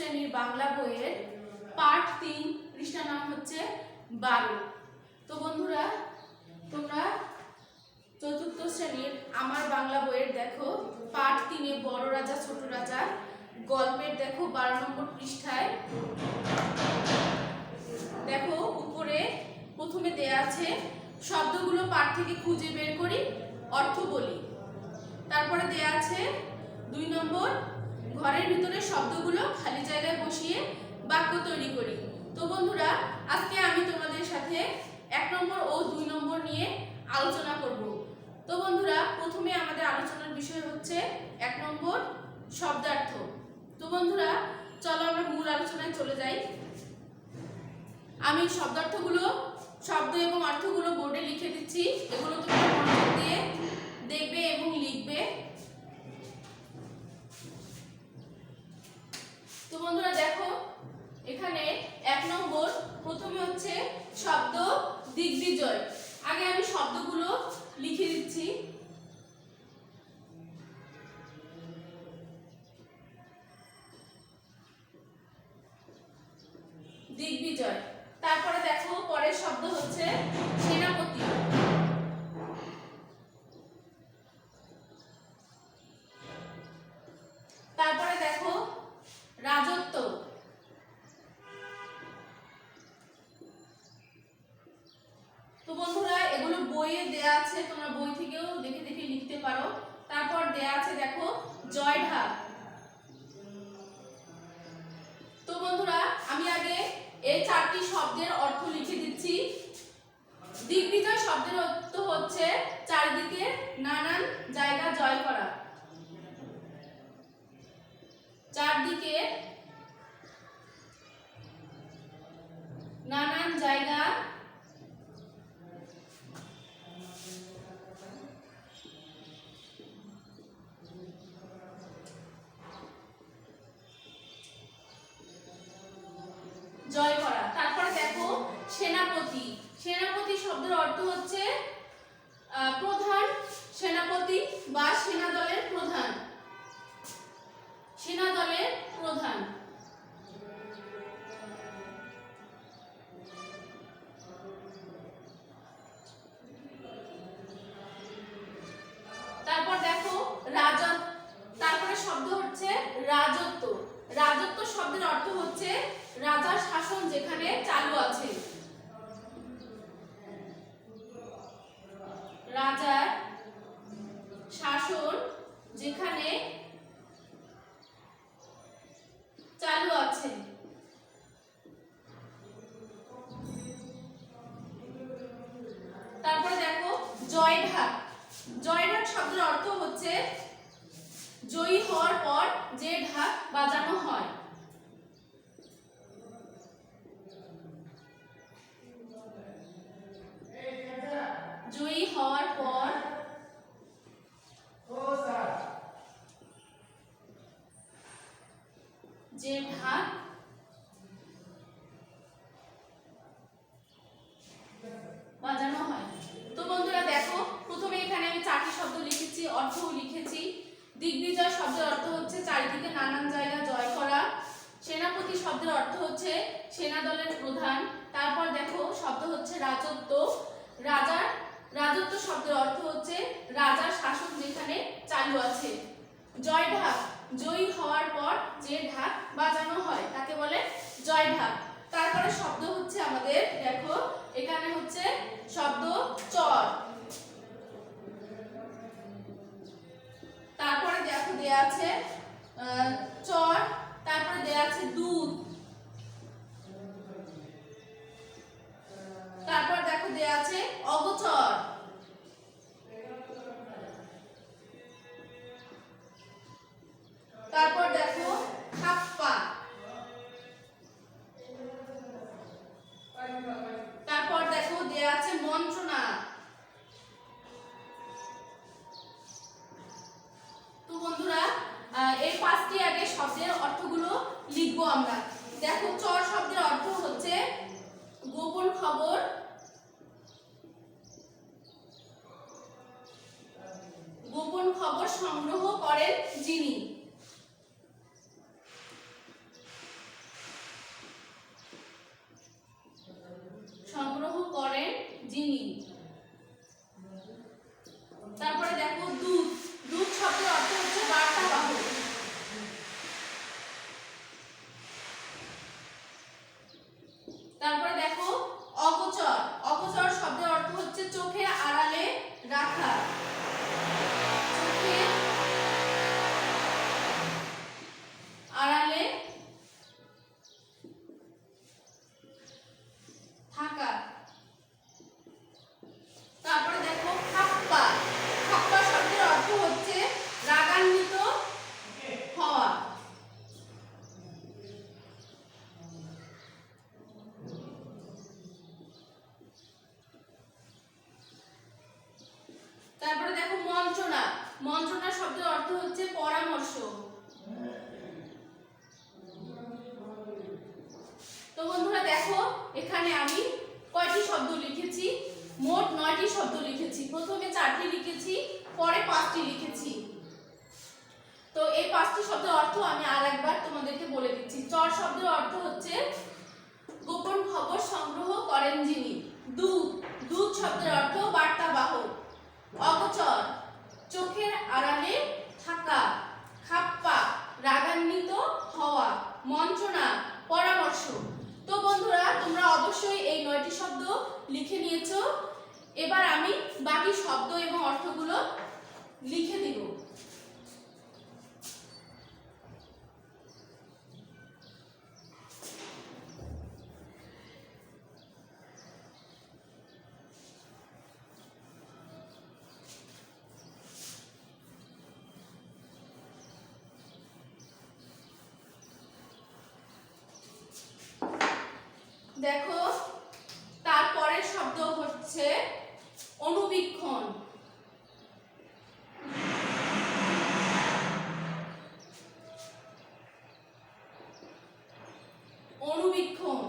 শ্রেণীর বাংলা বইয়ের পাঠ 3 পৃষ্ঠা নাম হচ্ছে 12। তো বন্ধুরা তোমরা চতুর্থ শ্রেণীর আমার বাংলা বইয়ের দেখো পাঠ 3 বড় রাজা ছোট রাজা গল্পের দেখো 12 নম্বর পৃষ্ঠায় দেখো উপরে প্রথমে দেয়া আছে শব্দগুলো পাঠ থেকে খুঁজে বের করি অর্থ বলি। তারপরে দেয়া আছে 2 নম্বর ঘরের ভিতরে শব্দগুলো খালি জায়গায় বসিয়ে বাক্য তৈরি করি। তো বন্ধুরা আজকে আমি তোমাদের সাথে 1 নম্বর ও 2 নম্বর নিয়ে আলোচনা করব। তো বন্ধুরা প্রথমে আমাদের আলোচনার বিষয় হচ্ছে 1 নম্বর শব্দার্থ। তো বন্ধুরা চলো আমরা মূল আলোচনায় চলে যাই। আমি শব্দার্থগুলো শব্দ এবং অর্থগুলো বোর্ডে লিখে দিচ্ছি, এগুলো তোমরা মনোযোগ দিয়ে দেখবে এবং লিখবে। তো বন্ধুরা দেখো এখানে 1 নম্বর প্রথমে হচ্ছে শব্দ দিগ্বিজয়। আগে আমি শব্দগুলো লিখে দিচ্ছি। দিগ্বিজয়। তারপরে দেখো পরের শব্দ হচ্ছে সেনাপতি। তারপরে দেখো রাজত্ব। তো বন্ধুরা এগুলো বইয়ে দেয়া আছে, তোমরা বই থেকেও দেখে দেখে লিখতে পারো। তারপর দেয়া আছে দেখো জয়ঢাক। তো বন্ধুরা আমি আগে এই 4টি শব্দের অর্থ লিখে দিচ্ছি। দিগ্বিজয় শব্দের অর্থ হচ্ছে চারিদিকে নানান জায়গা জয় করা। চারদিকে নানান জায়গা জয় করা। তারপরে দেখো সেনাপতি। সেনাপতি শব্দের অর্থ হচ্ছে প্রধান সেনাপতি বা সেনা দলের প্রধান। সেনা দলের প্রধান। তারপর দেখো রাজত্ব। তারপরে শব্দ হচ্ছে রাজত্ব। রাজত্ব শব্দের অর্থ হচ্ছে রাজার শাসন যেখানে চালু আছে। রাজার শাসন যেখানে চালু আছে। তারপরে দেখো জয়ঢাক। জয়ঢাক শব্দের অর্থ হচ্ছে জয়ী হওয়ার পর যে ঢাক বাজানো হয়। জয়ী হওয়ার পর যে ঢাক বাজানো হয়। তো বন্ধুরা দেখো প্রথমে এখানে আমি 4টি শব্দ লিখেছি, অর্থও লিখেছি। দিগ্বিজয় শব্দের অর্থ হচ্ছে চারিদিকে নানান জায়গা জয় করা। সেনাপতি শব্দের অর্থ হচ্ছে সেনা দলের প্রধান। তারপর দেখো শব্দ হচ্ছে রাজত্ব। রাজত্ব শব্দের অর্থ হচ্ছে রাজার শাসন যেখানে চালু আছে। জয়ঢাক জয়ী হওয়ার পর যে ঢাক বাজানো হয় তাকে বলে জয়ঢাক। তারপরে শব্দ হচ্ছে আমাদের দেখো এখানে হচ্ছে শব্দ চর। তারপরে দেখো দেয়া আছে চর। তারপরে দেয়া আছে দুধ। তারপর দেখো দেয়া আছে অগোচর। তারপর দেখো খাপ্পা। তারপর দেখো দেয়া আছে মন্ত্রণা। তো বন্ধুরা এই 5টি আগে শব্দের অর্থগুলো লিখবো আমরা। দেখো চর শব্দের অর্থ হচ্ছে গোপন খবর। গোপন খবর সংগ্রহ করেন যিনি। তারপরে দেখো অগোচর। অগোচর শব্দের অর্থ হচ্ছে চোখের আড়ালে রাখা। চোখের আড়ালে থাকা। তারপরে দেখো খাপ্পা। খাপ্পা শব্দের অর্থ হচ্ছে রাগান্বিত হওয়া। তারপরে দেখো মন্ত্রণা। মন্ত্রণা শব্দের অর্থ হচ্ছে পরামর্শ। তো বন্ধুরা দেখো এখানে আমি কয়টি শব্দ লিখেছি, মোট 9টি শব্দ লিখেছি। প্রথমে 4টি লিখেছি, পরে 5টি লিখেছি। তো এই 5টি শব্দের অর্থ আমি আরেকবার তোমাদেরকে বলে দিচ্ছি। চর শব্দের অর্থ হচ্ছে গোপন খবর সংগ্রহ করেন যিনি। দূত। দূত শব্দের অর্থ বার্তাবাহক। অগোচর চোখের আড়ালে থাকা। খাপ্পা রাগান্বিত হওয়া। মন্ত্রণা পরামর্শ। তো বন্ধুরা তোমরা অবশ্যই এই 9টি শব্দ লিখে নিয়েছো। এবার আমি বাকি শব্দ এবং অর্থগুলো লিখে দিব। দেখো তারপরের শব্দ হচ্ছে অনুবীক্ষণ। অনুবীক্ষণ।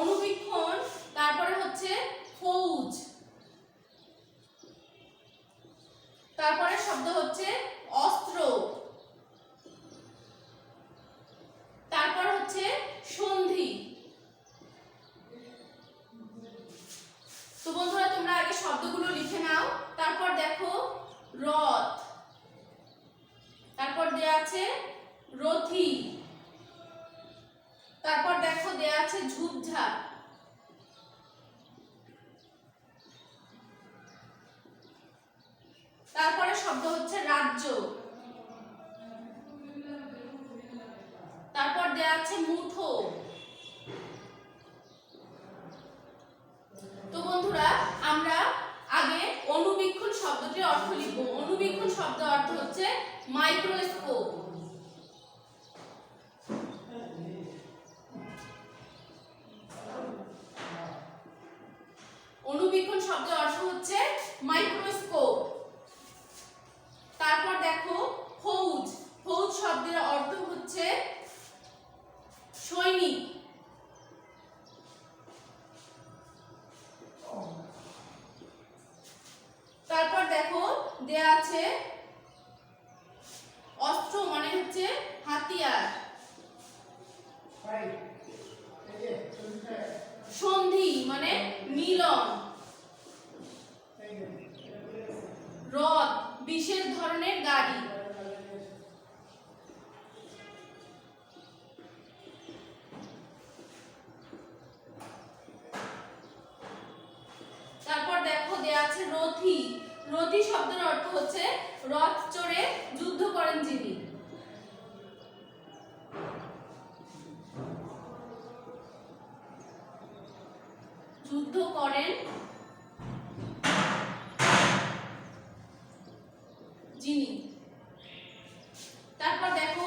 অনুবীক্ষণ। তারপরে হচ্ছে ফৌজ। তারপরে শব্দ হচ্ছে অস্ত্র। তারপর হচ্ছে সন্ধি। তো বন্ধুরা তোমরা আগে শব্দগুলো লিখে নাও। তারপর দেখো রথ। তারপর দেয়া আছে রথী। তারপর দেখো দেয়া আছে ঝোপঝাড়। তারপরে শব্দ হচ্ছে রাজ্য। তারপর দেয়া আছে মুঠো। তো বন্ধুরা আমরা আগে অনুবীক্ষণ শব্দটির অর্থ লিখব। অনুবীক্ষণ শব্দের অর্থ হচ্ছে মাইক্রোস্কোপ। অনুবীক্ষণ শব্দের অর্থ হচ্ছে মাইক্রোস্কোপ। তারপর দেখো ফৌজ। ফৌজ শব্দের অর্থ হচ্ছে সৈনিক। তারপর দেখো দেয়া আছে অস্ত্র মানে হচ্ছে হাতিয়ার। সন্ধি মানে মিলন। রথ বিশেষ ধরনের গাড়ি। তারপর দেখো দেয়া আছে রথী। রথী শব্দের অর্থ হচ্ছে রথ চড়ে যুদ্ধ করেন যিনি। যুদ্ধ করেন যিনি। তারপর দেখো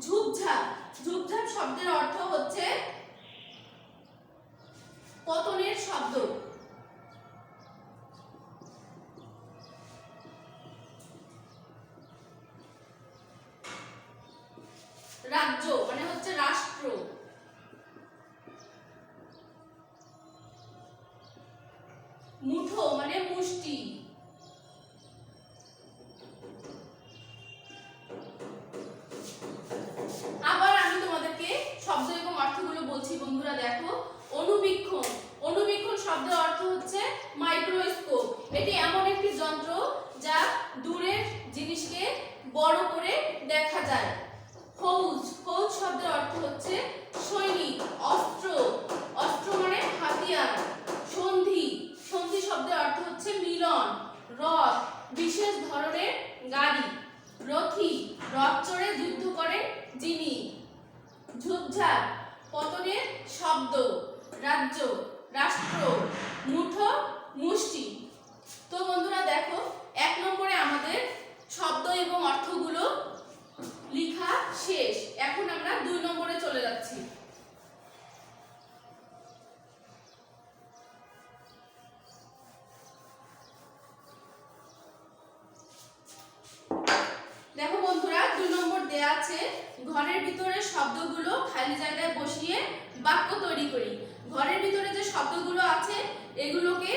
ঝোপঝাড়। ঝোপঝাড় শব্দের অর্থ হচ্ছে পতনের শব্দ। রাজ্য মানে হচ্ছে রাষ্ট্র। মুঠো মানে মুষ্টি। আবার আমি তোমাদেরকে শব্দ এবং অর্থগুলো বলছি বন্ধুরা দেখো। অনুবীক্ষণ। অনুবীক্ষণ শব্দের অর্থ হচ্ছে মাইক্রোস্কোপ। এটি এমন একটি যন্ত্র যা দূরের জিনিসকে বড় করে দেখা যায়। ফৌজ। ফৌজ শব্দের অর্থ হচ্ছে সৈনিক। অস্ত্র। অস্ত্র মানে শব্দ, রাজ্য, রাষ্ট্র, মুঠো, মুষ্টি। তো বন্ধুরা দেখো 1 নম্বরে আমাদের শব্দ এবং অর্থগুলো লেখা শেষ। এখন আমরা 2 নম্বরে চলে যাচ্ছি। দেখো বন্ধুরা 2 নম্বর দেয়া আছে, ঘরের ভিতরে শব্দগুলো খালি জায়গায় বসিয়ে বাক্য তৈরি করি। ঘরের ভিতরে যে শব্দগুলো আছে এগুলোকে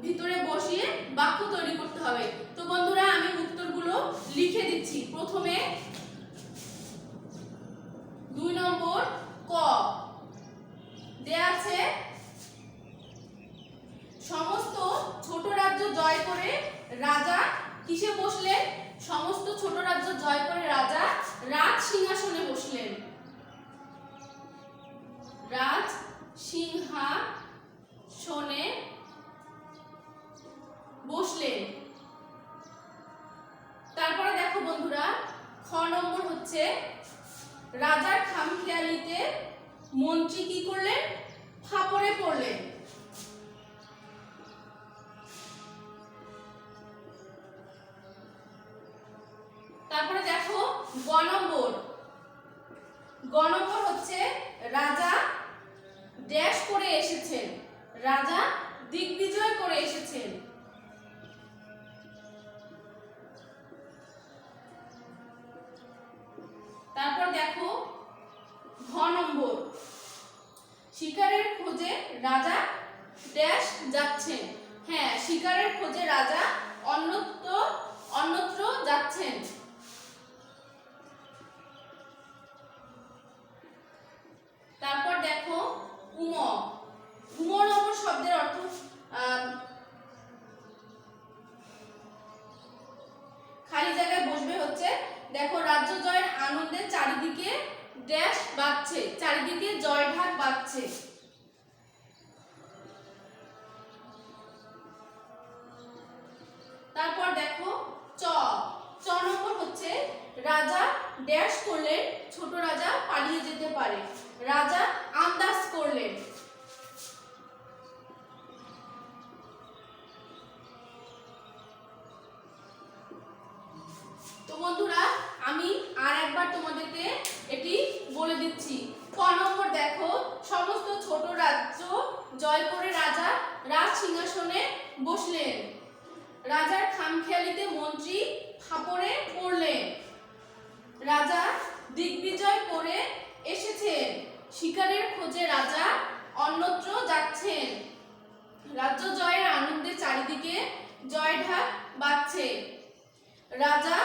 ভিতরে বসিয়ে বাক্য তৈরি করতে হবে। তো বন্ধুরা আমি উত্তরগুলো লিখে দিচ্ছি। প্রথমে 2 নম্বর ক দেয়া আছে, সমস্ত ছোট রাজ্য জয় করে রাজা কিসে বসলেন? সমস্ত ছোট রাজ্য জয় করে রাজা রাজ সিংহাসনে বসলেন। রাজ সিংহাসনে বসলেন। তারপরে দেখো বন্ধুরা খ নম্বর হচ্ছে, রাজার খামখেয়ালিতে মন্ত্রী কি করলেন? ফাপড়ে পড়লেন। তারপরে দেখো গ নম্বর হচ্ছে, রাজা ড্যাশ করে এসেছেন। রাজা দিগ্বিজয় করে এসেছেন। তারপর দেখো ঘ নম্বর, শিকারের খোঁজে রাজা ড্যাশ যাচ্ছেন। হ্যাঁ, শিকারের খোঁজে রাজা অন্যত্র যাচ্ছেন। তারপর দেখো উম নম্বর শব্দের অর্থ খালি জায়গায় বসবে হচ্ছে, দেখো রাজ্য জয়ের আনন্দে চারিদিকে ড্যাশ বাজছে, চারিদিকে জয় ঢাক বাজছে। তারপর দেখো চ নম্বর হচ্ছে, রাজা ড্যাশ করলেন ছোট রাজা পালিয়ে যেতে পারে। রাজা আন্দাজ করলেন। তো বন্ধুরা আমি আর একবার তোমাদেরকে এটি বলে দিচ্ছি। ক নম্বর দেখো, সমস্ত ছোট রাজ্য জয় করে রাজা রাজ সিংহাসনে বসলেন। রাজার খামখেয়ালিতে মন্ত্রী ফাপড়ে পড়লেন। রাজা দিগ্বিজয় করে এসেছেন। শিকারের খোঁজে রাজা অন্যত্র যাচ্ছেন। রাজ্য জয়ের আনন্দে চারিদিকে জয় ঢাক বাজছে। রাজা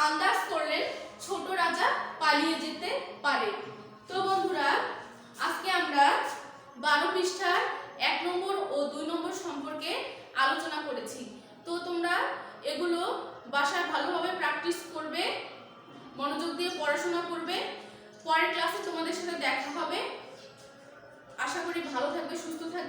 আন্দাজ করলেন ছোট রাজা পালিয়ে যেতে পারে। তো বন্ধুরা আজকে আমরা 12 পৃষ্ঠার 1 নম্বর ও 2 নম্বর সম্পর্কে আলোচনা করেছি। তো তোমরা এগুলো বাসায় ভালোভাবে প্র্যাকটিস করবে, মনোযোগ দিয়ে পড়াশোনা করবে। পরের ক্লাসে তোমাদের সাথে দেখা হবে। আশা করি ভালো থাকবে, সুস্থ থাকবে।